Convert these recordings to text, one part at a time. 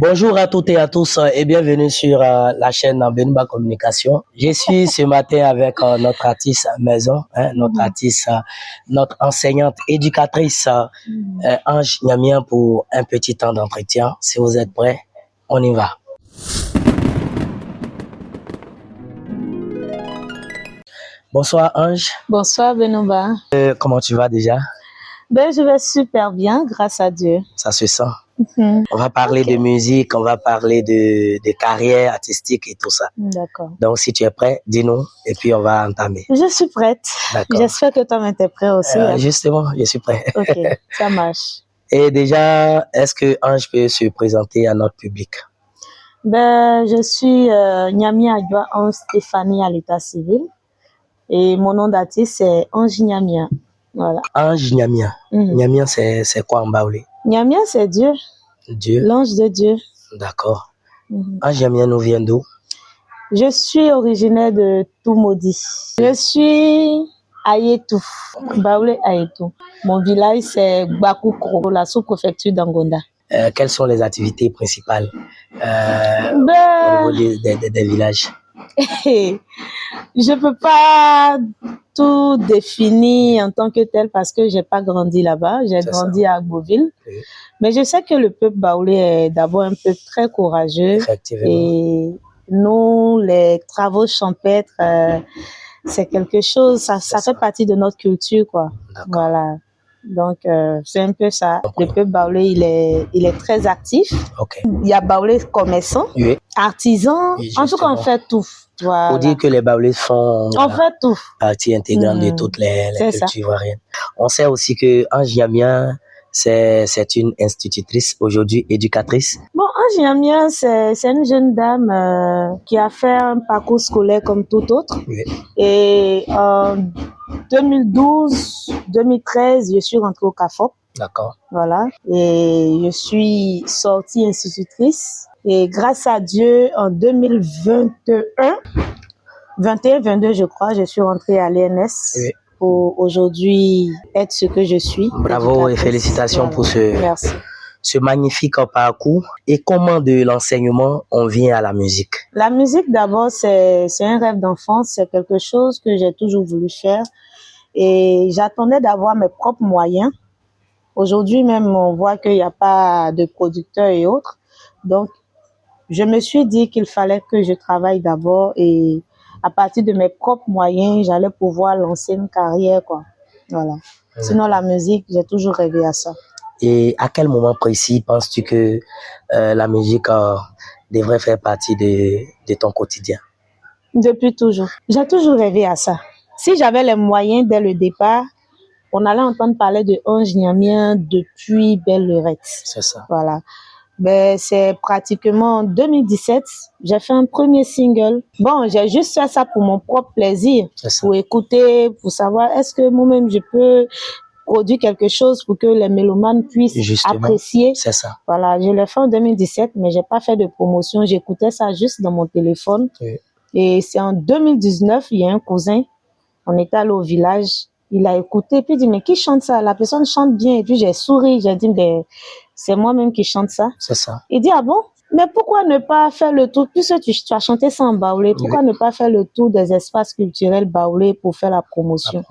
Bonjour à toutes et à tous et bienvenue sur la chaîne Benba Communication. Je suis ce matin avec notre artiste maison, notre artiste, notre enseignante éducatrice Ange Niamien pour un petit temps d'entretien. Si vous êtes prêts, on y va. Bonsoir Ange. Bonsoir Benoba. Comment tu vas déjà? Je vais super bien, grâce à Dieu. Ça se sent. On va parler de musique, on va parler de carrière artistique et tout ça. D'accord. Donc, si tu es prêt, dis-nous et puis on va entamer. Je suis prête. D'accord. J'espère que toi-même t'es prêt aussi. Justement, je suis prêt. Ok, ça marche. Et déjà, est-ce que Ange peut se présenter à notre public? Je suis Niamien Adjoa Ange Stéphanie à l'état civil et mon nom d'artiste c'est Ange Niamien. Voilà. Ange Niamien. Niamien, c'est quoi en baoulé? Niamien, c'est Dieu. Dieu. L'ange de Dieu. D'accord. Ange Niamien nous vient d'où? Je suis originaire de Toumaudi. Je suis Ayetou, Baoulé Ayetou. Mon village c'est Bakoukro, la sous-préfecture d'Angonda. Quelles sont les activités principales au niveau des villages? Je peux pas tout définir en tant que tel parce que j'ai pas grandi là-bas. J'ai grandi à Beauville. Oui. Mais je sais que le peuple baoulé est d'abord un peuple très courageux. Et nous, les travaux champêtres, c'est quelque chose, ça fait partie de notre culture, quoi. Voilà. Donc, c'est un peu ça. Le peuple baoulé, il est très actif. Il y a baoulé commerçants, artisans. En tout cas, on fait tout. Voilà. Pour dire que les baoulés font fait tout. Partie intégrante de toutes les cultures ivoiriennes. On sait aussi que Ange Niamien, c'est une institutrice, aujourd'hui éducatrice. Bon, Ange Niamien, c'est une jeune dame qui a fait un parcours scolaire comme tout autre. Oui. Et en 2012-2013, je suis rentrée au CAFOP. D'accord. Voilà. Et je suis sortie institutrice. Et grâce à Dieu, en 2021-22, je crois, je suis rentrée à l'ENS. Oui. Pour aujourd'hui être ce que je suis. Bravo et félicitations pour ce magnifique parcours. Et comment de l'enseignement on vient à la musique? La musique d'abord c'est un rêve d'enfance, c'est quelque chose que j'ai toujours voulu faire et j'attendais d'avoir mes propres moyens. Aujourd'hui même on voit qu'il n'y a pas de producteurs et autres, donc je me suis dit qu'il fallait que je travaille d'abord et à partir de mes propres moyens, j'allais pouvoir lancer une carrière, quoi. Voilà. Sinon, la musique, j'ai toujours rêvé à ça. Et à quel moment précis penses-tu que la musique devrait faire partie de ton quotidien? Depuis toujours. J'ai toujours rêvé à ça. Si j'avais les moyens dès le départ, on allait entendre parler de Ange Niamien depuis belle lurette. C'est ça. Voilà. C'est pratiquement en 2017, j'ai fait un premier single. Bon, j'ai juste fait ça pour mon propre plaisir, pour écouter, pour savoir est-ce que moi-même je peux produire quelque chose pour que les mélomanes puissent apprécier. C'est ça. Voilà, je l'ai fait en 2017, mais j'ai pas fait de promotion. J'écoutais ça juste dans mon téléphone. Oui. Et c'est en 2019, il y a un cousin, on était allé au village, il a écouté, puis il dit, mais qui chante ça? La personne chante bien. Et puis j'ai souri, j'ai dit, c'est moi-même qui chante ça. C'est ça. Il dit, ah bon? Mais pourquoi ne pas faire le tour, puisque tu as chanté ça en baoulé, pourquoi ne pas faire le tour des espaces culturels baoulés pour faire la promotion?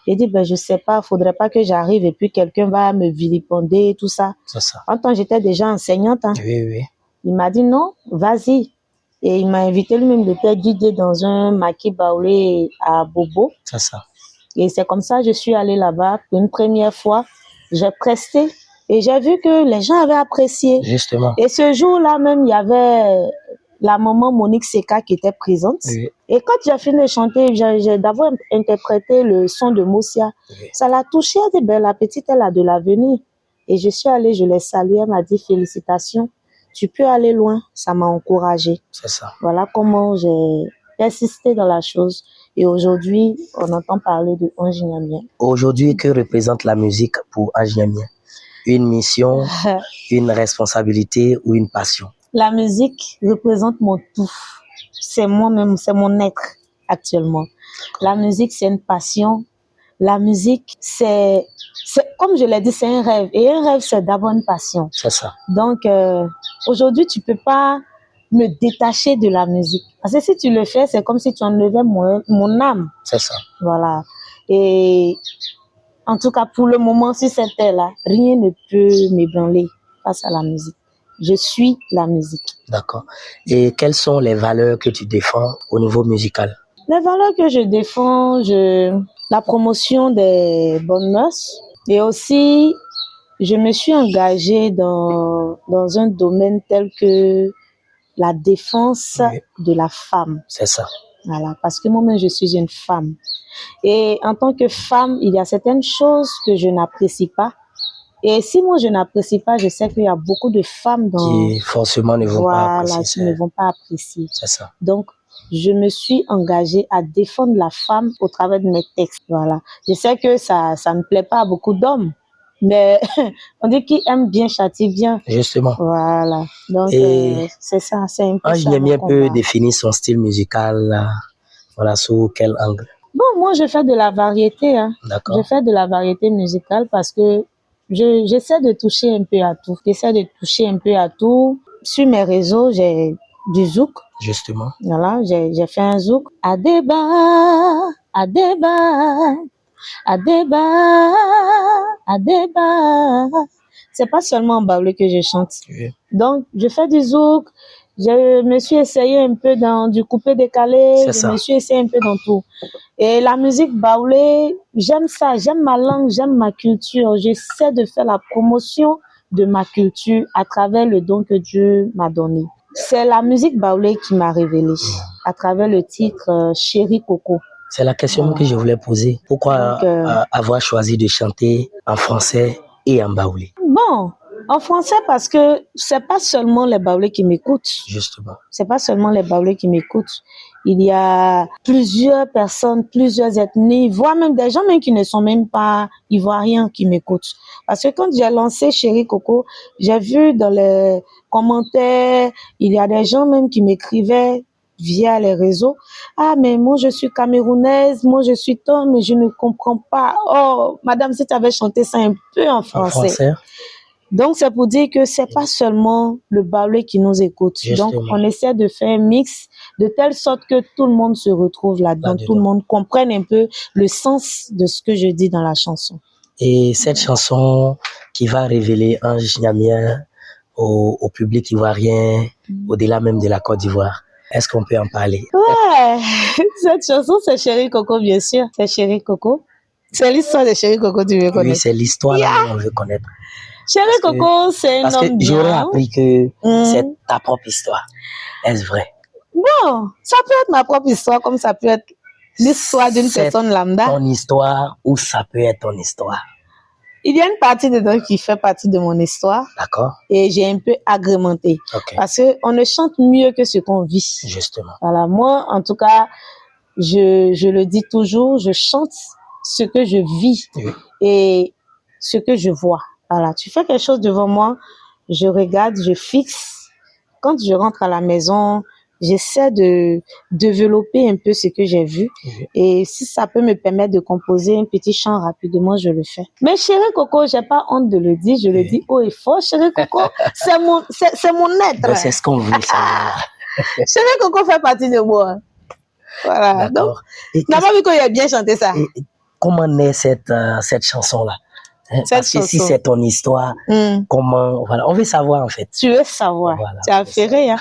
J'ai dit, je sais pas, faudrait pas que j'arrive et puis quelqu'un va me vilipender et tout ça. C'est ça. En temps, j'étais déjà enseignante. Hein. Oui. Il m'a dit, non, vas-y. Et il m'a invité lui-même de faire guider dans un maquis baoulé à Bobo. C'est ça. Et c'est comme ça que je suis allée là-bas pour une première fois. J'ai presté et j'ai vu que les gens avaient apprécié. Justement. Et ce jour-là même, il y avait la maman Monique Seka qui était présente. Oui. Et quand j'ai fini de chanter, j'ai d'abord interprété le son de Moussia. Oui. Ça l'a touchée. Elle dit, la petite, elle a de l'avenir. Et je suis allée, je l'ai saluée. Elle m'a dit, félicitations. Tu peux aller loin. Ça m'a encouragée. C'est ça. Voilà comment j'ai persisté dans la chose. Et aujourd'hui, on entend parler de Ange Niamien. Aujourd'hui, que représente la musique pour Ange Niamien? Une mission, une responsabilité ou une passion? La musique représente mon tout. C'est moi-même, c'est mon être actuellement. La musique, c'est une passion. la musique, c'est comme je l'ai dit, c'est un rêve. Et un rêve, c'est d'abord une passion. C'est ça. Donc, aujourd'hui, tu peux pas me détacher de la musique. Parce que si tu le fais, c'est comme si tu enlevais mon âme. C'est ça. Voilà. Et en tout cas, pour le moment, sur cette terre-là, rien ne peut m'ébranler face à la musique. Je suis la musique. D'accord. Et quelles sont les valeurs que tu défends au niveau musical? Les valeurs que je défends, la promotion des bonnes mœurs. Et aussi, je me suis engagée dans un domaine tel que la défense de la femme. C'est ça. Voilà, parce que moi-même, je suis une femme. Et en tant que femme, il y a certaines choses que je n'apprécie pas. Et si moi, je n'apprécie pas, je sais qu'il y a beaucoup de femmes qui forcément ne vont pas apprécier. Qui ne vont pas apprécier. C'est ça. Donc, je me suis engagée à défendre la femme au travers de mes textes. Voilà. Je sais que ça ne plaît pas à beaucoup d'hommes. Mais on dit qui aime bien châtie bien. Justement. Voilà. Donc, c'est ça, c'est un peu ça. Ange peut définir son style musical, voilà, sous quel angle? Bon, moi, je fais de la variété. Hein. D'accord. Je fais de la variété musicale parce que j'essaie de toucher un peu à tout. J'essaie de toucher un peu à tout. Sur mes réseaux, j'ai du zouk. Justement. Voilà, j'ai fait un zouk. Adeba, Adeba. Adeba, Adeba. C'est pas seulement en baoulé que je chante. Oui. Donc, je fais du zouk. Je me suis essayé un peu dans du coupé-décalé. Me suis essayé un peu dans tout. Et la musique baoulé, j'aime ça. J'aime ma langue, j'aime ma culture. J'essaie de faire la promotion de ma culture à travers le don que Dieu m'a donné. C'est la musique baoulé qui m'a révélée à travers le titre Chéri Coco. C'est la question que je voulais poser. Pourquoi avoir choisi de chanter en français et en baoulé? Bon, en français parce que c'est pas seulement les baoulés qui m'écoutent. Justement. C'est pas seulement les baoulés qui m'écoutent. Il y a plusieurs personnes, plusieurs ethnies, voire même des gens même qui ne sont même pas ivoiriens qui m'écoutent. Parce que quand j'ai lancé Chéri Coco, j'ai vu dans les commentaires, il y a des gens même qui m'écrivaient via les réseaux. Ah, mais moi, je suis camerounaise, moi, je suis ton, mais je ne comprends pas. Oh, madame, si tu avais chanté ça un peu en français. Donc, c'est pour dire que c'est pas seulement le baoulé qui nous écoute. Justement. Donc, on essaie de faire un mix de telle sorte que tout le monde se retrouve là-dedans, tout le monde comprenne un peu le sens de ce que je dis dans la chanson. Et cette chanson qui va révéler Ange Nyamien au public ivoirien, au-delà même de la Côte d'Ivoire, est-ce qu'on peut en parler? Ouais, cette chanson, c'est Chéri Coco, bien sûr. C'est Chéri Coco. C'est l'histoire de Chéri Coco, tu veux connaître? Oui, c'est l'histoire là qu'on veut connaître. Chéri Coco, c'est un homme bien. Parce que j'aurais appris que c'est ta propre histoire. Est-ce vrai? Bon, ça peut être ma propre histoire, comme ça peut être l'histoire d'une personne lambda. Ton histoire ou ça peut être ton histoire? Il y a une partie dedans qui fait partie de mon histoire. D'accord. Et j'ai un peu agrémenté. Okay. Parce qu'on ne chante mieux que ce qu'on vit. Justement. Voilà. Moi, en tout cas, je le dis toujours, je chante ce que je vis et ce que je vois. Voilà. Tu fais quelque chose devant moi, je regarde, je fixe. Quand je rentre à la maison, j'essaie de développer un peu ce que j'ai vu. Et si ça peut me permettre de composer un petit chant rapidement, je le fais. Mais Chéri Coco, j'ai pas honte de le dire. Je le dis haut et fort. Chéri Coco, c'est mon être. Ben, c'est ce qu'on veut savoir. Chéri Coco fait partie de moi. Voilà. Donc, n'a pas vu qu'il a bien chanté ça. Et comment naît cette chanson-là? Parce que si c'est ton histoire, comment... Voilà, on veut savoir en fait. Tu veux savoir. Voilà, tu as ferré, hein.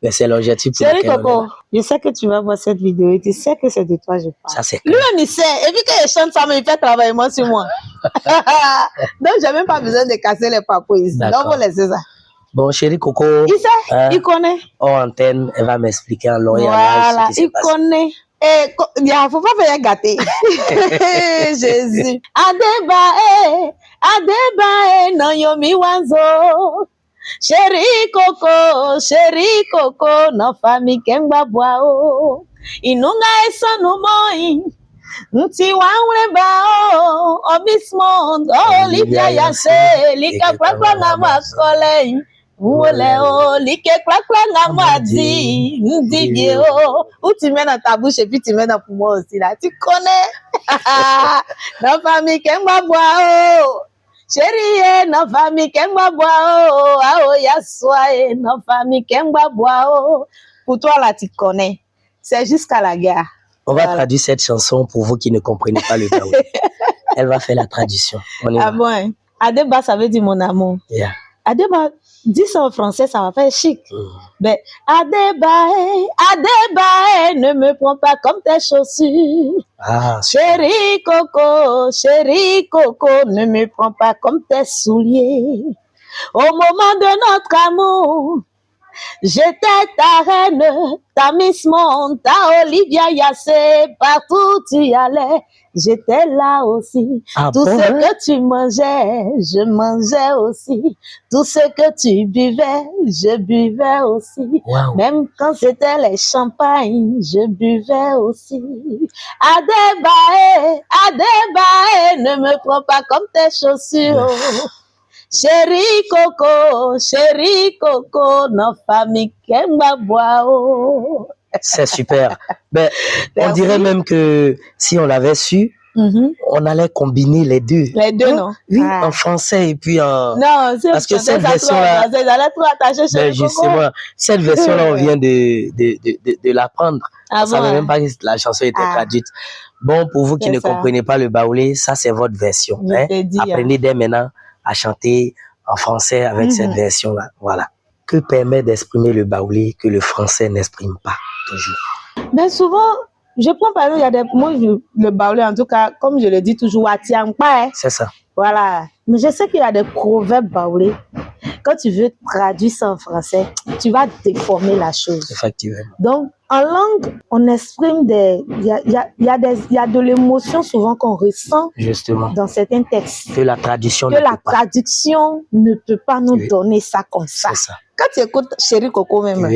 Mais c'est l'objectif pour Chéri Coco, je sais que tu vas voir cette vidéo et tu sais que c'est de toi je parle. Ça, c'est clair. Lui-même, il sait. Et puis quand il chante ça, mais il fait travailler moi sur moi. Donc, j'ai même pas besoin de casser les papouilles. Donc, on laisse ça. Bon, Chéri Coco... Il sait, il connaît. En antenne, elle va m'expliquer en long et en large ce qui s'est passé. Voilà, il connaît. Il faut pas faire gâter. Jésus. Adeba, non yomi wanzo. Chéri Coco, no fami kemba boao. Inunga esonu moi. Nti waure bao. Obismond, Olivia yase. Lika kwakwa na makole. Ouléo, like clac clac na dit bien où tu mets dans ta bouche et puis tu mets dans le poumon aussi là. Tu connais? Nos familles qu'aiment boire. Chérie, nos familles qu'aiment boire. Ah oh yassoye, nos familles qu'aiment boire. Pour toi là, tu connais. C'est jusqu'à la guerre. On va traduire cette chanson pour vous qui ne comprenez pas le baoulé. Elle va faire la traduction. Ah bon? Adeba, ça veut dire mon amour. Yeah. Adeba, dis ça en français, ça va faire chic. Ben, Adeba, ne me prends pas comme tes chaussures. Ah, chérie Coco, ne me prends pas comme tes souliers. Au moment de notre amour, j'étais ta reine, ta Miss Monde, ta Olivia Yassé, partout tu y allais, j'étais là aussi. Tout ce que tu mangeais, je mangeais aussi. Tout ce que tu buvais, je buvais aussi. Wow. Même quand c'était les champagnes, je buvais aussi. Adeba, ne me prends pas comme tes chaussures. Chérie Coco, nos familles qu'aiment boire. C'est super. Ben, on dirait même que si on l'avait su, on allait combiner les deux. Les deux, non? Oui, en français et puis en... Non, c'est parce que cette version-là... Ben justement, cette version-là, on vient de l'apprendre. On ne savait même pas que la chanson était traduite. Bon, pour vous qui ne comprenez pas le baoulé, ça c'est votre version. Hein? Apprenez dès maintenant à chanter en français avec cette version-là. Voilà. Que permet d'exprimer le baoulé que le français n'exprime pas toujours? Ben souvent, je prends par exemple, il y a des mots, le baoulé en tout cas, comme je le dis toujours, c'est ça. Voilà. Mais je sais qu'il y a des proverbes baoulés. Quand tu veux traduire ça en français, tu vas déformer la chose. Effectivement. Donc, en langue, on exprime il y a de l'émotion souvent qu'on ressent. Justement. Dans certains textes. Que la traduction ne peut pas nous donner ça comme ça. C'est ça. Quand tu écoutes Chérie Coco même,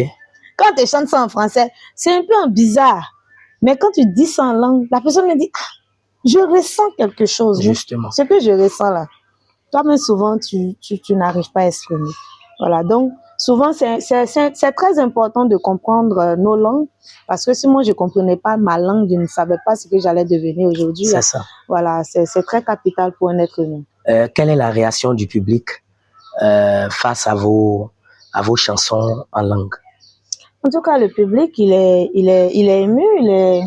quand tu chantes ça en français, c'est un peu bizarre. Mais quand tu dis ça en langue, la personne me dit, je ressens quelque chose. Justement. Ce que je ressens là. Toi-même, souvent, tu n'arrives pas à exprimer. Voilà. Donc, souvent, c'est très important de comprendre nos langues. Parce que si moi, je ne comprenais pas ma langue, je ne savais pas ce que j'allais devenir aujourd'hui. C'est ça. Voilà. C'est très capital pour un être humain. Quelle est la réaction du public face à vos chansons en langue? En tout cas, le public, il est ému, il est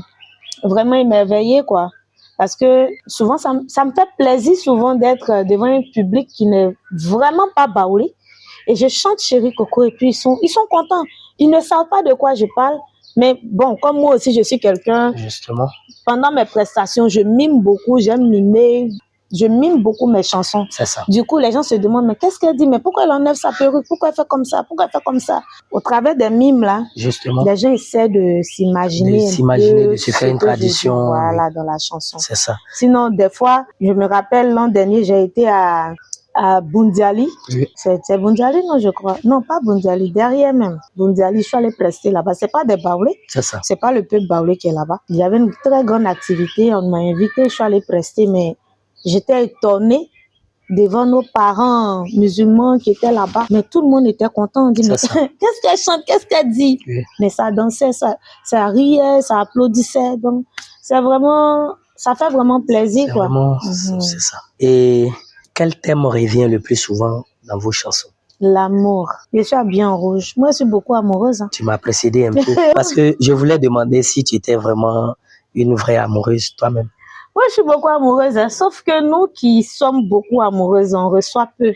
vraiment émerveillé, quoi. Parce que souvent, ça me fait plaisir souvent d'être devant un public qui n'est vraiment pas baoulé. Et je chante Chérie Coco et puis ils sont contents. Ils ne savent pas de quoi je parle. Mais bon, comme moi aussi, je suis quelqu'un... Justement. Pendant mes prestations, je mime beaucoup, j'aime mimer. Je mime beaucoup mes chansons. C'est ça. Du coup, les gens se demandent, mais qu'est-ce qu'elle dit? Mais pourquoi elle enlève sa perruque? Pourquoi elle fait comme ça? Pourquoi elle fait comme ça? Au travers des mimes, là, justement, les gens essaient de s'imaginer. De se faire une tradition. Voilà, dans la chanson. C'est ça. Sinon, des fois, je me rappelle, l'an dernier, j'ai été à Bundiali. Oui. C'est Bundiali, non, je crois. Non, pas Bundiali, derrière même. Bundiali, je suis allée prester là-bas. C'est pas des baoulés. C'est ça. C'est pas le peuple baoulé qui est là-bas. Il y avait une très grande activité. On m'a invité, je suis allée prester, mais j'étais étonnée devant nos parents musulmans qui étaient là-bas. Mais tout le monde était content. On dit, mais qu'est-ce qu'elle chante? Qu'est-ce qu'elle dit? Oui. Mais ça dansait, ça riait, ça applaudissait. Donc, ça fait vraiment plaisir, quoi. Vraiment, c'est ça. Et quel thème revient le plus souvent dans vos chansons? L'amour. Je suis habillée en rouge. Moi, je suis beaucoup amoureuse. Hein. Tu m'as précédé un peu. Parce que je voulais demander si tu étais vraiment une vraie amoureuse toi-même. Moi, je suis beaucoup amoureuse, hein, sauf que nous qui sommes beaucoup amoureuses, on reçoit peu.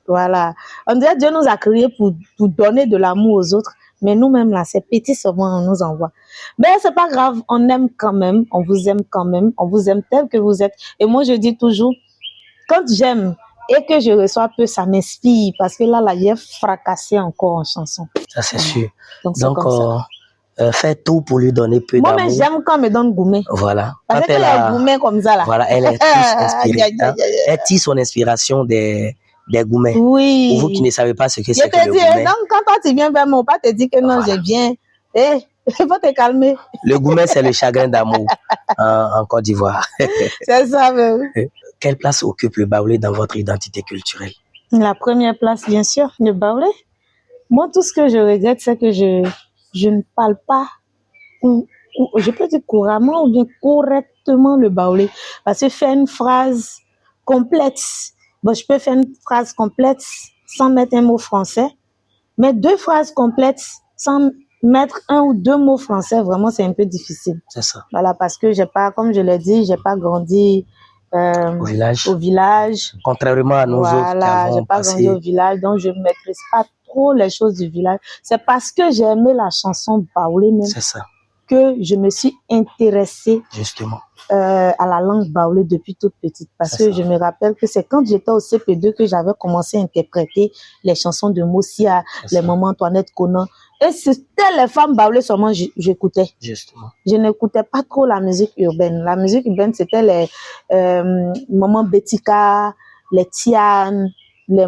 Voilà. On dirait que Dieu nous a créés pour donner de l'amour aux autres, mais nous-mêmes, là, c'est petit seulement, on nous envoie. Mais c'est pas grave, on aime quand même, on vous aime quand même, on vous aime tel que vous êtes. Et moi, je dis toujours, quand j'aime et que je reçois peu, ça m'inspire, parce que là, il est fracassé encore en chanson. Ça, c'est sûr. Donc fais tout pour lui donner peu d'amour. Moi, mais j'aime quand on me donne gourmet. Voilà. Parce qu'elle a un gourmet comme ça, là. Voilà, elle est inspirée. Elle tire son inspiration des gourmets. Oui. Pour vous qui ne savez pas ce que c'est que le gourmet. Donc, quand toi, tu viens vers moi, pas te dire que non, je viens. Il faut te calmer. Le gourmet, c'est le chagrin d'amour en Côte d'Ivoire. C'est ça, même. Quelle place occupe le baoulé dans votre identité culturelle? La première place, bien sûr, le baoulé. Moi, tout ce que je regrette, c'est que je ne parle pas, je peux dire couramment ou bien correctement le baoulé. Parce que faire une phrase complète, bon, je peux faire une phrase complète sans mettre un mot français, mais 2 phrases complètes sans mettre 1 ou 2 mots français, vraiment, c'est un peu difficile. C'est ça. Voilà, parce que j'ai pas, comme je l'ai dit, j'ai pas grandi au village. Contrairement à nous autres qui Voilà, avons j'ai pas grandi au village, donc je ne maîtrise pas trop les choses du village. C'est parce que j'ai aimé la chanson baoulé même C'est ça, que je me suis intéressée justement. à la langue baoulé depuis toute petite. Parce que je me rappelle que c'est quand j'étais au CP2 que j'avais commencé à interpréter les chansons de Moussia, les mamans Antoinette Conan. Et c'était les femmes baoulées seulement j'écoutais. Justement. Je n'écoutais pas trop la musique urbaine. La musique urbaine, c'était les mamans Betika, les Tiane, les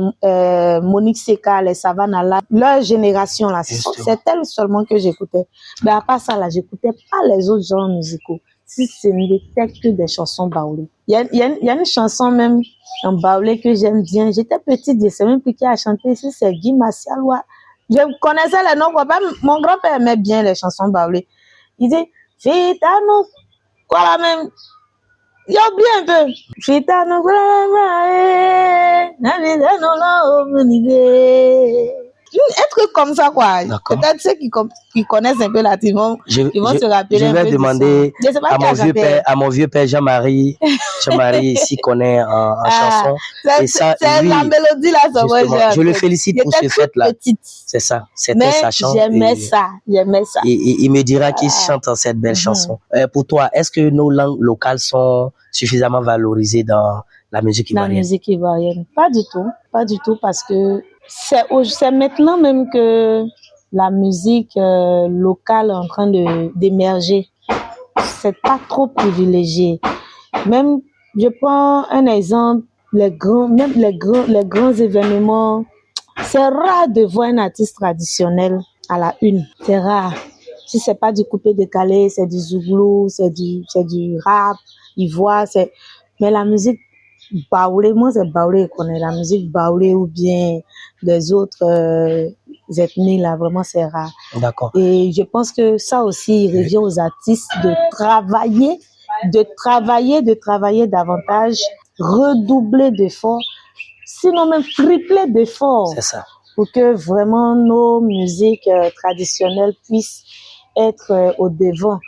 Monique Seka, les Savannah, leur génération là. C'est elles seulement que j'écoutais. Mais à part ça là, j'écoutais pas les autres genres musicaux. Si ce n'était que des chansons baoulées. Il y a une chanson même en baoulé que j'aime bien. J'étais petite, je sais même plus qui a chanté ici, c'est Guy Massialois. Je connaissais les noms, mon grand-père aimait bien les chansons baoulées. Il dit, Fitano, quoi la même, il y a oublié un peu. Fitano, quoi un truc comme ça, quoi. Peut-être ceux qui connaissent un peu la ils vont se rappeler. Je vais demander à mon vieux père Jean-Marie ici connaît en chanson. C'est la mélodie là, je le félicite pour ce fait-là. C'est ça, c'était sa chanson. J'aimais ça. Il me dira qu'il chante cette belle chanson. Pour toi, est-ce que nos langues locales sont suffisamment valorisées dans la musique ivoirienne? La musique ivoirienne, pas du tout, parce que c'est maintenant même que la musique locale est en train d'émerger. C'est pas trop privilégié. Même, je prends un exemple, les grands événements, c'est rare de voir un artiste traditionnel à la une. C'est rare. Si c'est pas du coupé-décalé, c'est du zouglou, c'est du rap, ivoire, mais la musique baoulé, moi c'est baoulé qu'on est la musique baoulé ou bien des autres ethnies là, vraiment c'est rare. D'accord. Et je pense que ça aussi il revient aux artistes de travailler davantage, redoubler d'efforts, sinon même tripler d'efforts. C'est ça. Pour que vraiment nos musiques traditionnelles puissent être au devant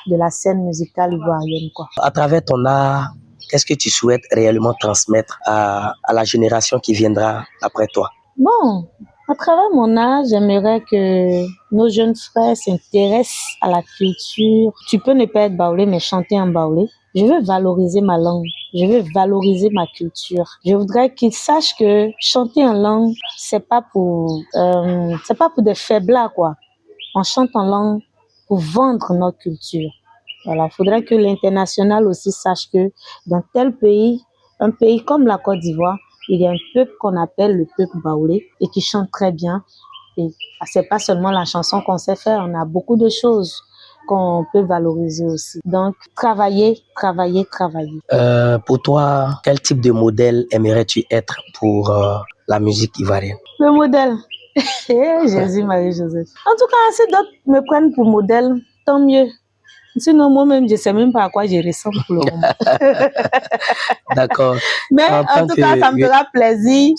de la scène musicale ivoirienne, quoi. À travers ton art, qu'est-ce que tu souhaites réellement transmettre à la génération qui viendra après toi? Bon, à travers mon art, j'aimerais que nos jeunes frères s'intéressent à la culture. Tu peux ne pas être baoulé, mais chanter en baoulé. Je veux valoriser ma langue. Je veux valoriser ma culture. Je voudrais qu'ils sachent que chanter en langue, c'est pas pour des faiblards, quoi. On chante en langue pour vendre notre culture. Voilà, faudrait que l'international aussi sache que dans tel pays, un pays comme la Côte d'Ivoire, il y a un peuple qu'on appelle le peuple baoulé et qui chante très bien. Et c'est pas seulement la chanson qu'on sait faire, on a beaucoup de choses qu'on peut valoriser aussi. Donc, travailler. Pour toi, quel type de modèle aimerais-tu être pour la musique ivoirienne? Le modèle. Jésus, Marie-Joseph. En tout cas, si d'autres me prennent pour modèle, tant mieux. Sinon, moi-même, je ne sais même pas à quoi je ressemble pour le moment. D'accord. Mais en tout cas, ça me fera plaisir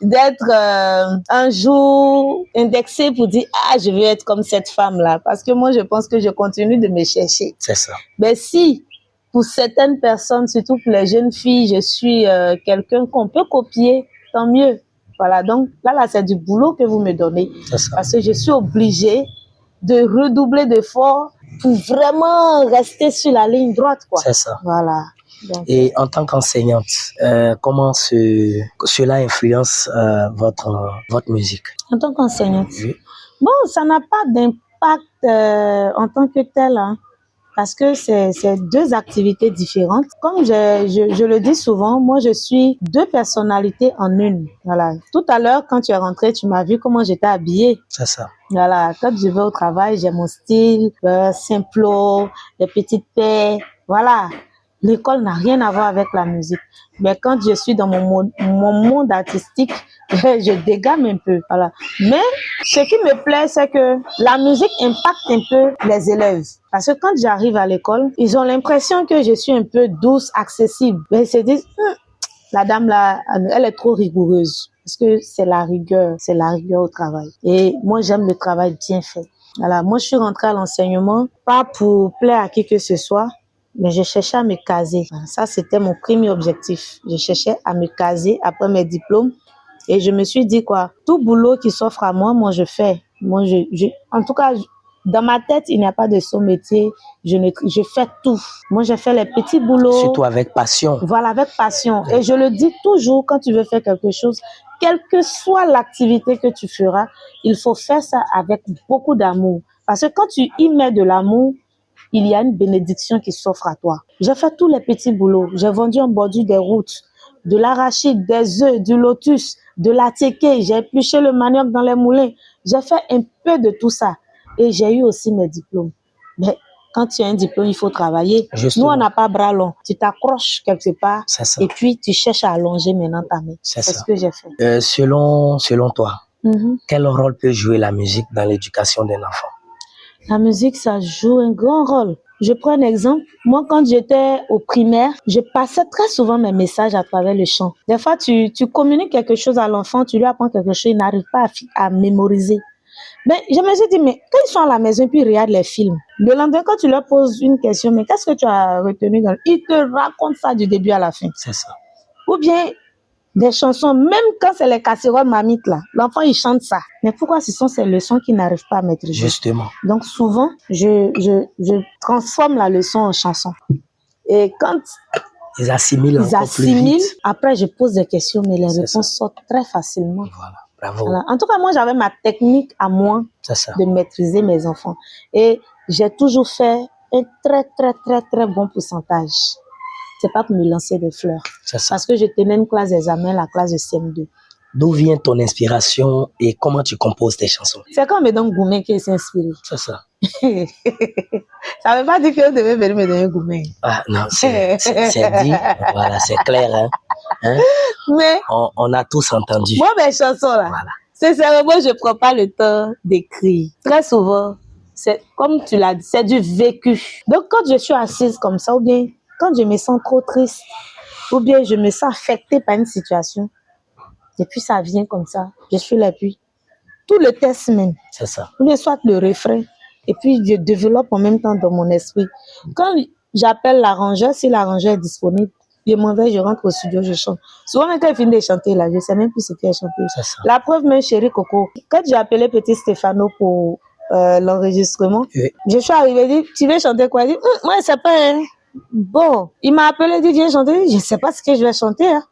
d'être un jour indexé pour dire « Ah, je veux être comme cette femme-là ». Parce que moi, je pense que je continue de me chercher. C'est ça. Mais si, pour certaines personnes, surtout pour les jeunes filles, je suis quelqu'un qu'on peut copier, tant mieux. Voilà, donc là, c'est du boulot que vous me donnez. Parce que je suis obligée de redoubler d'efforts pour vraiment rester sur la ligne droite, quoi. C'est ça. Voilà. Donc, et en tant qu'enseignante, comment cela influence votre musique? En tant qu'enseignante, oui. Bon, ça n'a pas d'impact en tant que tel, hein, parce que c'est deux activités différentes. Comme je le dis souvent, moi je suis deux personnalités en une. Voilà. Tout à l'heure, quand tu es rentré, tu m'as vu comment j'étais habillée. C'est ça. Voilà. Quand je vais au travail, j'ai mon style, simple, les petites paix. Voilà. L'école n'a rien à voir avec la musique. Mais quand je suis dans mon monde artistique, je dégame un peu. Voilà. Mais ce qui me plaît, c'est que la musique impacte un peu les élèves. Parce que quand j'arrive à l'école, ils ont l'impression que je suis un peu douce, accessible. Mais ils se disent, la dame là, elle est trop rigoureuse. Parce que c'est la rigueur au travail. Et moi, j'aime le travail bien fait. Voilà. Moi, je suis rentrée à l'enseignement, pas pour plaire à qui que ce soit, mais je cherchais à me caser. Ça, c'était mon premier objectif. Je cherchais à me caser après mes diplômes. Et je me suis dit quoi, tout boulot qui s'offre à moi, moi je fais. Moi, en tout cas, dans ma tête, il n'y a pas de son métier. Je fais tout. Moi, je fais les petits boulots. Surtout avec passion. Voilà, avec passion. Et je le dis toujours, quand tu veux faire quelque chose, quelle que soit l'activité que tu feras, il faut faire ça avec beaucoup d'amour. Parce que quand tu y mets de l'amour, il y a une bénédiction qui s'offre à toi. J'ai fait tous les petits boulots. J'ai vendu en bordure des routes, de l'arachide, des œufs, du lotus, de la téké. J'ai épluché le manioc dans les moulins. J'ai fait un peu de tout ça. Et j'ai eu aussi mes diplômes. Mais quand tu as un diplôme, il faut travailler. Justement. Nous, on n'a pas bras long. Tu t'accroches quelque part et puis tu cherches à allonger maintenant ta main. C'est ce que j'ai fait. Selon toi, quel rôle peut jouer la musique dans l'éducation d'un enfant? La musique, ça joue un grand rôle. Je prends un exemple. Moi, quand j'étais au primaire, je passais très souvent mes messages à travers le chant. Des fois, tu communiques quelque chose à l'enfant, tu lui apprends quelque chose, il n'arrive pas à mémoriser. Mais je me suis dit, mais quand ils sont à la maison et puis ils regardent les films, le lendemain, quand tu leur poses une question, mais qu'est-ce que tu as retenu ils te racontent ça du début à la fin. C'est ça. Ou bien, des chansons, même quand c'est les casseroles mamites là, l'enfant il chante ça. Mais pourquoi ce sont ces leçons qu'il n'arrive pas à maîtriser? Justement. Donc souvent, je transforme la leçon en chanson. Et quand ils assimilent plus vite. Après je pose des questions, mais les réponses sortent très facilement. Voilà, bravo. Voilà. En tout cas, moi j'avais ma technique à moi de maîtriser mes enfants. Et j'ai toujours fait un très très très très bon pourcentage. C'est pas pour me lancer des fleurs. Parce que je tenais une classe d'examen, la classe de CM2. D'où vient ton inspiration et comment tu composes tes chansons? C'est quand Mesdames Goumen qui s'est inspiré. C'est ça. Ça veut pas dire que je devais venir me donner Goumen. Ah non, c'est dit. Voilà, c'est clair. Hein? Mais on a tous entendu. Moi, mes chansons là, voilà. Sincèrement, je prends pas le temps d'écrire. Très souvent, c'est comme tu l'as dit, c'est du vécu. Donc quand je suis assise comme ça, ou bien quand je me sens trop triste, ou bien je me sens affectée par une situation, et puis ça vient comme ça, je suis là, puis tout le texte même. C'est ça. Ou bien soit le refrain, et puis je développe en même temps dans mon esprit. Quand j'appelle l'arrangeur, si l'arrangeur est disponible, je m'en vais, je rentre au studio, je chante. Souvent, quand elle finit de chanter, là, je ne sais même plus ce qu'elle a chanté. La preuve, même chérie Coco, quand j'ai appelé petit Stéphano pour l'enregistrement, je suis arrivée, dit, tu veux chanter quoi? Il dit, moi, je ne sais pas. Hein. Bon, il m'a appelé, il dit, viens chanter. Je ne sais pas ce que je vais chanter. Hein.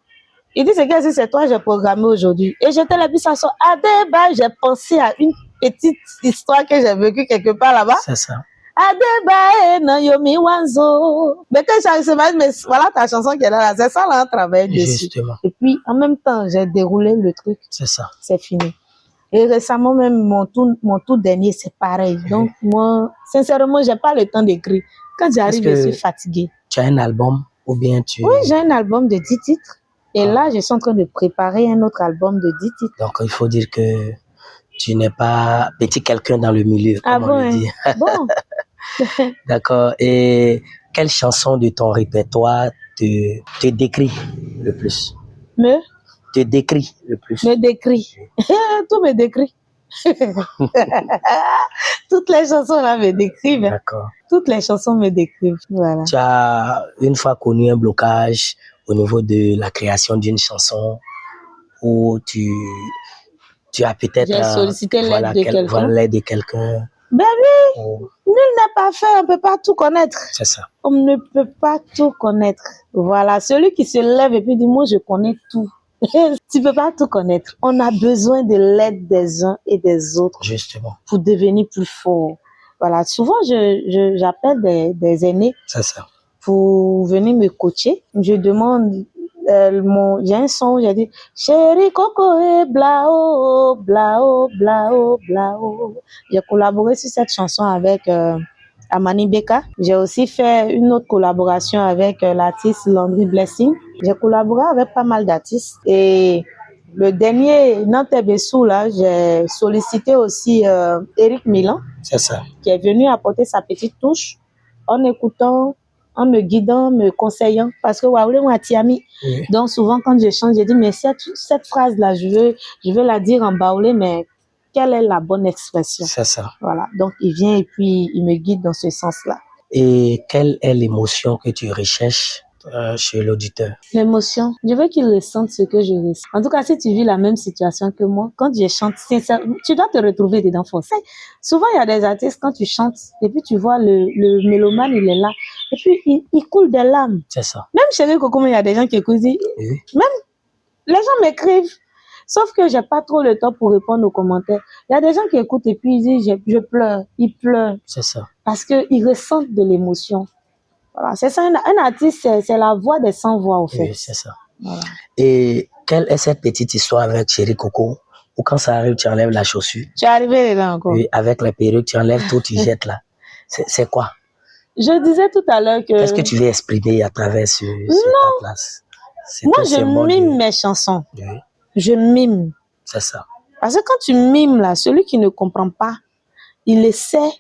Il dit, c'est toi, j'ai programmé aujourd'hui. Et j'étais là, puis ça sort. À débat, j'ai pensé à une petite histoire que j'ai vécue quelque part là-bas. C'est ça. Adebae na yomi wanzo. Mais quand j'ai mais voilà ta chanson qui est là, c'est ça là, on travaille dessus. Justement. Et puis, en même temps, j'ai déroulé le truc. C'est ça. C'est fini. Et récemment, même, mon tout dernier, c'est pareil. Donc, moi, sincèrement, j'ai pas le temps d'écrire. Quand j'arrive, je suis fatiguée. Tu as un album ou bien tu... Oui, j'ai un album de 10 titres. Et là, je suis en train de préparer un autre album de 10 titres. Donc, il faut dire que tu n'es pas petit quelqu'un dans le milieu, comme on le dit. Bon. D'accord. Et quelle chanson de ton répertoire te décrit le plus? Te décrit le plus? Me décrit. Tout me décrit. Toutes les chansons là me décrivent. D'accord. Toutes les chansons me décrivent. Voilà. Tu as une fois connu un blocage au niveau de la création d'une chanson où tu as peut-être... J'ai sollicité l'aide de quelqu'un. Ben oui, nul n'est parfait, on ne peut pas tout connaître. C'est ça. On ne peut pas tout connaître. Voilà, celui qui se lève et puis dit, moi je connais tout. Tu ne peux pas tout connaître. On a besoin de l'aide des uns et des autres. Justement. Pour devenir plus fort. Voilà, souvent j'appelle des aînés. C'est ça. Pour venir me coacher. Je demande... j'ai un son, j'ai dit chérie Coco et blao blao blao blao. J'ai collaboré sur cette chanson avec Amani Beka. J'ai aussi fait une autre collaboration avec l'artiste Landry Blessing. J'ai collaboré avec pas mal d'artistes. Et le dernier, Nantes Bessou, là, j'ai sollicité aussi Eric Milan. C'est ça. Qui est venu apporter sa petite touche en écoutant, en me guidant, me conseillant. Parce que Waoulé Watiami. Oui. Donc souvent quand je chante, je dis mais cette phrase-là, je veux la dire en baoulé, mais quelle est la bonne expression? C'est ça. Voilà. Donc il vient et puis il me guide dans ce sens-là. Et quelle est l'émotion que tu recherches chez l'auditeur? L'émotion, je veux qu'il ressente ce que je ressens. En tout cas, si tu vis la même situation que moi, quand je chante, sincèrement, tu dois te retrouver dedans forcément. Souvent, il y a des artistes, quand tu chantes, et puis tu vois le mélomane, il est là, et puis il coule des larmes. C'est ça. Même chez Coco, il y a des gens qui écoutent, oui. Même les gens m'écrivent, sauf que j'ai pas trop le temps pour répondre aux commentaires. Il y a des gens qui écoutent et puis ils disent, je pleure, ils pleurent. C'est ça. Parce qu'ils ressentent de l'émotion. Voilà, c'est ça, un artiste, c'est la voix des sans-voix, au fait. Oui, c'est ça. Voilà. Et quelle est cette petite histoire avec Chéri Coco, où quand ça arrive, tu enlèves la chaussure? Tu es arrivé là encore. Oui, avec les perruques, tu enlèves tout, tu jettes là. C'est quoi? Je disais tout à l'heure que... Qu'est-ce que tu veux exprimer à travers sur ta place? Moi, je mime mes chansons. Oui. Je mime. C'est ça. Parce que quand tu mimes là, celui qui ne comprend pas, il essaie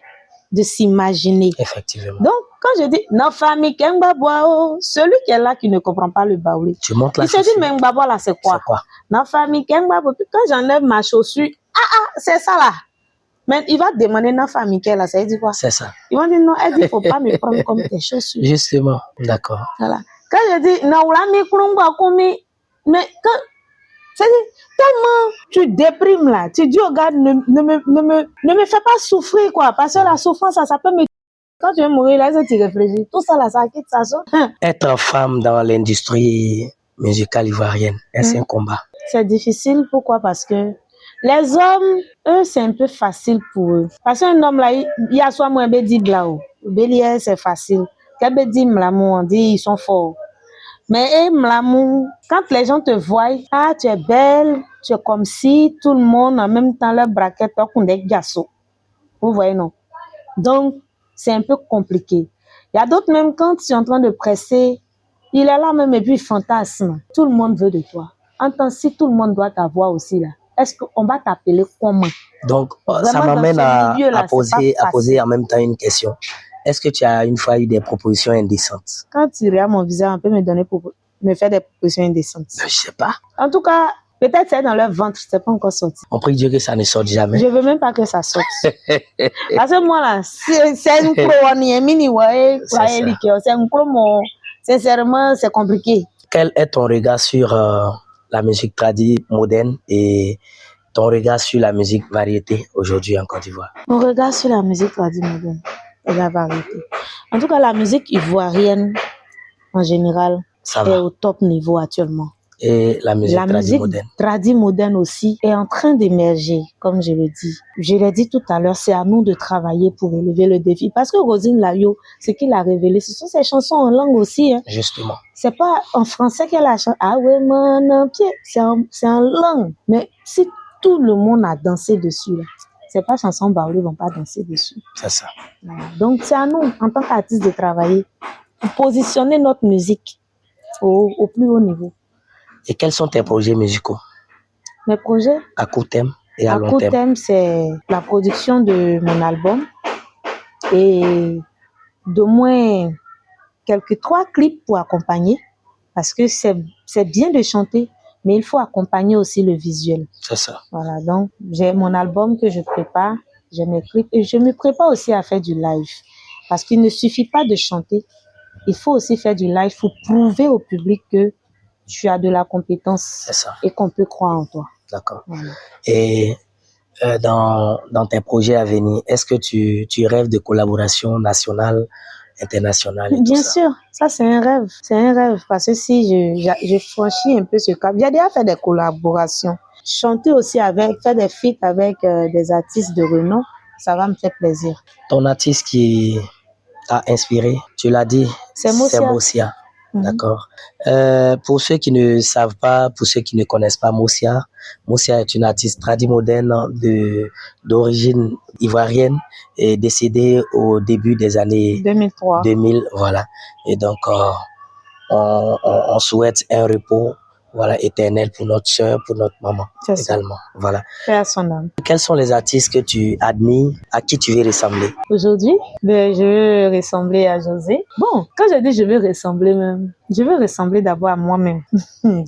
de s'imaginer. Effectivement. Donc, quand je dis non famille Kengbaboa, celui qui est là qui ne comprend pas le baoulé, tu montes la il se dit mais Ngbaboa là c'est quoi? Non famille Kengbaboa. Puis quand j'enlève ma chaussure, c'est ça là. Mais il va demander non famille là, ça veut dire quoi? C'est ça. Ils vont dire non, elle dit il faut pas me prendre comme tes chaussures. Justement, d'accord. Voilà. Quand je dis non là mais quand c'est-à-dire, tellement tu déprimes là, tu dis au gars ne me fais pas souffrir quoi, parce que la souffrance ça peut me... Quand tu veux mourir là, tu réfléchis, tout ça là, ça quitte, ça sort. Être femme dans l'industrie musicale ivoirienne, est-ce un combat? C'est difficile, pourquoi? Parce que les hommes, eux, c'est un peu facile pour eux. Parce qu'un homme là, il y a soit moins dit blao, bélier c'est facile. Quand dit mlamou, on dit ils sont forts. Mais Mlamou, quand les gens te voient, tu es belle, tu es comme si tout le monde en même temps leur braquette comme des garçons. Vous voyez, non? Donc, c'est un peu compliqué. Il y a d'autres même quand tu es en train de presser, il est là même et puis il fantasme. Tout le monde veut de toi. En tant si tout le monde doit t'avoir aussi là, est-ce qu'on va t'appeler comment? Donc, ça m'amène à poser en même temps une question. Est-ce que tu as une fois eu des propositions indécentes? Quand tu regardes mon visage, on peut me faire des propositions indécentes. Je sais pas. En tout cas, peut-être c'est dans leur ventre, c'est pas encore sorti. On prie Dieu que ça ne sorte jamais. Je veux même pas que ça sorte. Parce que moi là, c'est un pro, sincèrement, c'est compliqué. Quel est ton regard sur la musique tradie moderne et ton regard sur la musique variété aujourd'hui en Côte d'Ivoire? Mon regard sur la musique tradie moderne et la variété. En tout cas, la musique ivoirienne, en général, est au top niveau actuellement. Et la musique tradie moderne aussi est en train d'émerger, comme je le dis. Je l'ai dit tout à l'heure, c'est à nous de travailler pour relever le défi. Parce que Rosine Layo, ce qu'il a révélé, ce sont ses chansons en langue aussi. Hein. Justement. C'est pas en français qu'elle a chanté. Ah ouais, mon pied. C'est en langue. Mais si tout le monde a dansé dessus, là, c'est pas chanson baoulé, ils vont pas danser dessus. C'est ça. Voilà. Donc, c'est à nous, en tant qu'artistes, de travailler pour positionner notre musique au plus haut niveau. Et quels sont tes projets musicaux? Mes projets? À court terme et à long terme. À court terme, c'est la production de mon album et d'au moins quelques 3 clips pour accompagner. Parce que c'est bien de chanter, mais il faut accompagner aussi le visuel. C'est ça. Voilà, donc j'ai mon album que je prépare, j'ai mes clips et je me prépare aussi à faire du live. Parce qu'il ne suffit pas de chanter, il faut aussi faire du live pour prouver au public que tu as de la compétence et qu'on peut croire en toi. D'accord. Voilà. Et dans tes projets à venir, est-ce que tu rêves de collaboration nationale, internationale et Bien tout ça? sûr, ça c'est un rêve. C'est un rêve parce que si je franchis un peu ce cap, j'ai déjà fait des collaborations. Chanter aussi faire des feats avec des artistes de renom, ça va me faire plaisir. Ton artiste qui t'a inspiré, tu l'as dit, c'est Mosia. D'accord. Pour ceux qui ne savent pas, pour ceux qui ne connaissent pas Moussia, Moussia est une artiste moderne d'origine ivoirienne et décédée au début des années 2003. 2000, voilà. Et donc, on souhaite un repos, voilà, éternel pour notre sœur, pour notre maman également. Voilà. Paix à son âme. Quels sont les artistes que tu admires, à qui tu veux ressembler? Aujourd'hui, je veux ressembler à José. Bon, quand je dis je veux ressembler même, je veux ressembler d'abord à moi-même.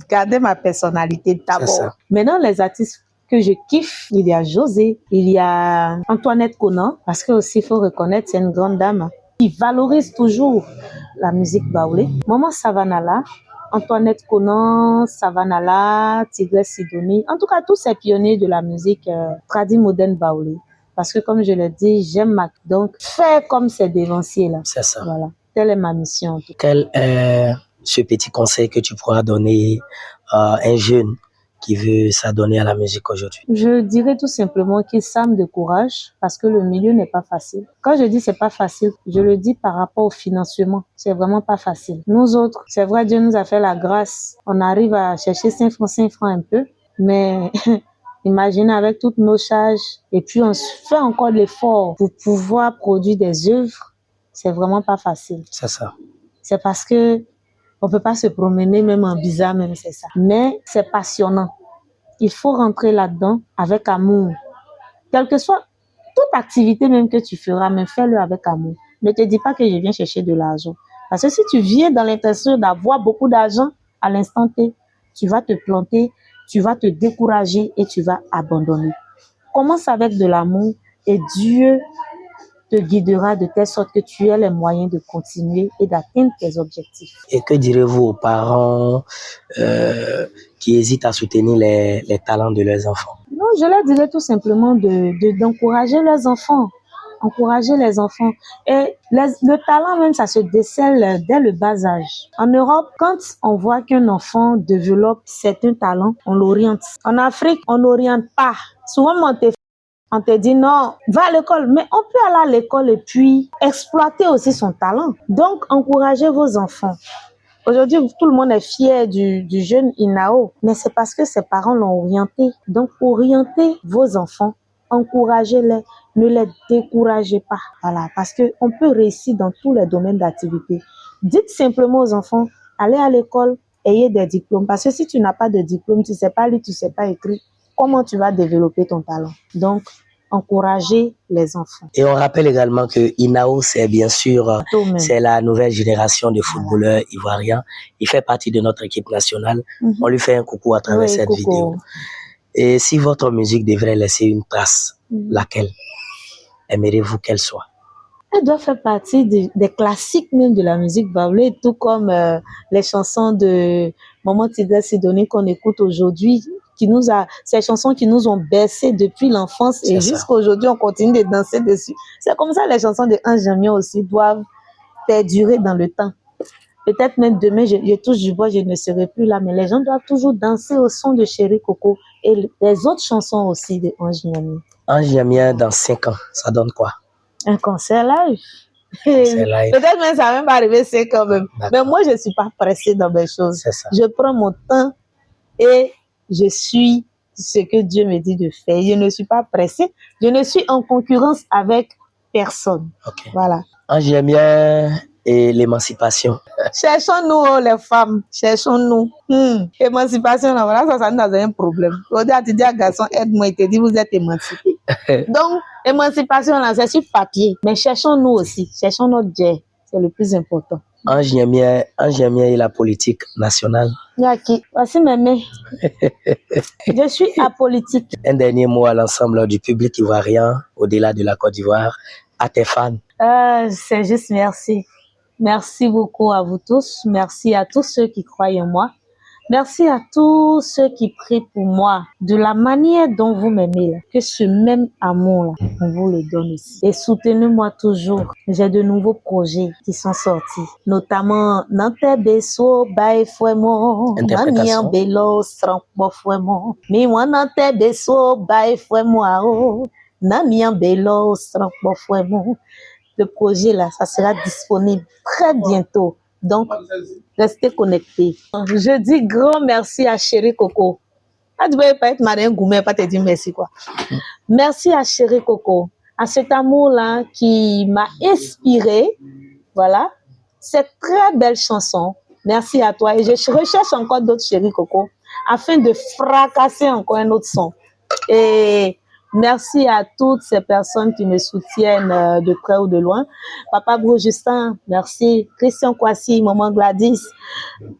Garder ma personnalité d'abord. Maintenant, les artistes que je kiffe, il y a José, il y a Antoinette Conan, parce que aussi il faut reconnaître, c'est une grande dame qui valorise toujours la musique baoulé. Maman Savanala, Antoinette Conan, Savanala, Tigresse Sidonie, en tout cas tous ces pionniers de la musique tradie moderne baoulé. Parce que comme je l'ai dit, j'aime donc faire comme ces dévanciers-là. C'est ça. Voilà, telle est ma mission. Quel est ce petit conseil que tu pourras donner à un jeune qui veut s'adonner à la musique aujourd'hui? Je dirais tout simplement qu'il s'arme de courage parce que le milieu n'est pas facile. Quand je dis c'est pas facile, je le dis par rapport au financement. C'est vraiment pas facile. Nous autres, c'est vrai, Dieu nous a fait la grâce. On arrive à chercher 5 francs un peu, mais imaginez avec toutes nos charges et puis on fait encore l'effort pour pouvoir produire des œuvres. C'est vraiment pas facile. C'est ça. C'est parce que on peut pas se promener même en bizarre, même c'est ça. Mais c'est passionnant. Il faut rentrer là-dedans avec amour. Quelle que soit toute activité même que tu feras, mais fais-le avec amour. Ne te dis pas que je viens chercher de l'argent. Parce que si tu viens dans l'intention d'avoir beaucoup d'argent à l'instant T, tu vas te planter, tu vas te décourager et tu vas abandonner. Commence avec de l'amour et Dieu te guidera de telle sorte que tu aies les moyens de continuer et d'atteindre tes objectifs. Et que direz-vous aux parents qui hésitent à soutenir les talents de leurs enfants? Non, je leur dirais tout simplement d'encourager leurs enfants. Encourager les enfants. Et le talent même, ça se décèle dès le bas âge. En Europe, quand on voit qu'un enfant développe certains talents, on l'oriente. En Afrique, on n'oriente pas. Souvent, on te dit non, va à l'école. Mais on peut aller à l'école et puis exploiter aussi son talent. Donc, encouragez vos enfants. Aujourd'hui, tout le monde est fier du jeune Inao, mais c'est parce que ses parents l'ont orienté. Donc, orientez vos enfants, encouragez-les, ne les découragez pas. Voilà, parce qu'on peut réussir dans tous les domaines d'activité. Dites simplement aux enfants, allez à l'école, ayez des diplômes. Parce que si tu n'as pas de diplôme, tu ne sais pas lire, tu ne sais pas écrire, comment tu vas développer ton talent? Donc, encourager les enfants. Et on rappelle également que Inao, c'est bien sûr, c'est la nouvelle génération de footballeurs ivoiriens. Il fait partie de notre équipe nationale. On lui fait un coucou à travers cette vidéo. Et si votre musique devrait laisser une trace, laquelle aimeriez-vous qu'elle soit? Elle doit faire partie des classiques même de la musique baoulé, tout comme les chansons de Maman Tigresse Sidonie qu'on écoute aujourd'hui. Ces chansons qui nous ont bercés depuis l'enfance et jusqu'à aujourd'hui, on continue de danser dessus. C'est comme ça les chansons de Ange Jamion aussi doivent perdurer dans le temps. Peut-être même demain, je touche du bois, je ne serai plus là, mais les gens doivent toujours danser au son de Chéri Coco et les autres chansons aussi de Ange Jamion. Ange Jamion dans 5 ans, ça donne quoi? Un concert live. Peut-être même ça va même pas arriver 5 ans même. Mais moi, je ne suis pas pressée dans mes choses. Je prends mon temps et je suis ce que Dieu me dit de faire. Je ne suis pas pressée. Je ne suis en concurrence avec personne. Voilà. Ange Jamion et l'émancipation. Cherchons-nous, les femmes. Cherchons-nous. Émancipation, là, voilà, ça nous a un problème. Aujourd'hui, tu dis à garçon, aide-moi, il te dit, vous êtes émancipé. Donc, émancipation, là, c'est sur papier. Mais cherchons-nous aussi. Cherchons notre Dieu. C'est le plus important. Ange Jamion et la politique nationale. Yaki, voici mes mains. Je suis apolitique. Un dernier mot à l'ensemble du public ivoirien, au-delà de la Côte d'Ivoire, à tes fans. C'est juste merci. Merci beaucoup à vous tous. Merci à tous ceux qui croient en moi. Merci à tous ceux qui prient pour moi. De la manière dont vous m'aimez, que ce même amour, on vous le donne aussi. Et soutenez-moi toujours. J'ai de nouveaux projets qui sont sortis. Notamment, Nante Beso, Bae Fuemo, Nanian Belo, Strampo Fuemo. Miwa Nante Beso, Bae Fuemo, Nanian Belo, Strampo Fuemo. Le projet là, ça sera disponible très bientôt. Donc, restez connectés. Je dis grand merci à Chérie Coco. Ah, tu ne peux pas être Marin Goumet, pas te dire merci quoi. Merci à Chérie Coco, à cet amour-là qui m'a inspiré. Voilà, cette très belle chanson. Merci à toi. Et je recherche encore d'autres Chérie Coco afin de fracasser encore un autre son. Et merci à toutes ces personnes qui me soutiennent de près ou de loin. Papa Bro Justin, merci. Christian Kwasi, Maman Gladys.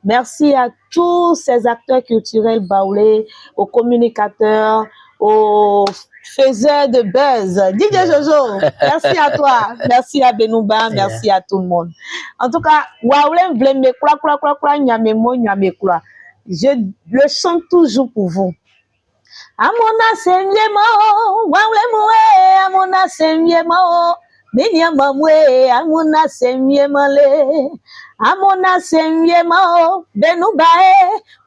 Merci à tous ces acteurs culturels baoulés, aux communicateurs, aux faiseurs de buzz. DJ Jojo, merci à toi. Merci à Benouba, merci à tout le monde. En tout cas, je le chante toujours pour vous. Amona semyemo, wawle mwe, amona semyemo, minya mamwe, amona semyemale, amona semyemo, benubae,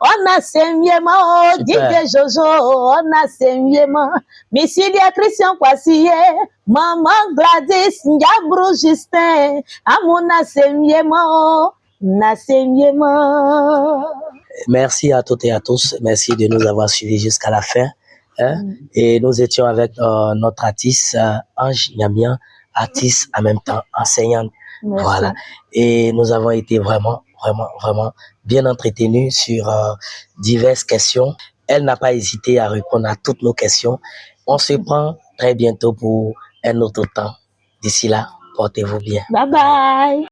ona semyemo, DJ Jojo, ona semyemo, Missilia Christian Kwasiye, Maman Gladys, Ndiabru Justin, amona semyemo, na semyemo. Merci à toutes et à tous. Merci de nous avoir suivis jusqu'à la fin. Hein? Et nous étions avec notre artiste Ange Niamien, artiste en même temps enseignante. Merci. Voilà. Et nous avons été vraiment bien entretenus sur diverses questions. Elle n'a pas hésité à répondre à toutes nos questions. On se prend très bientôt pour un autre temps. D'ici là, portez-vous bien. Bye bye.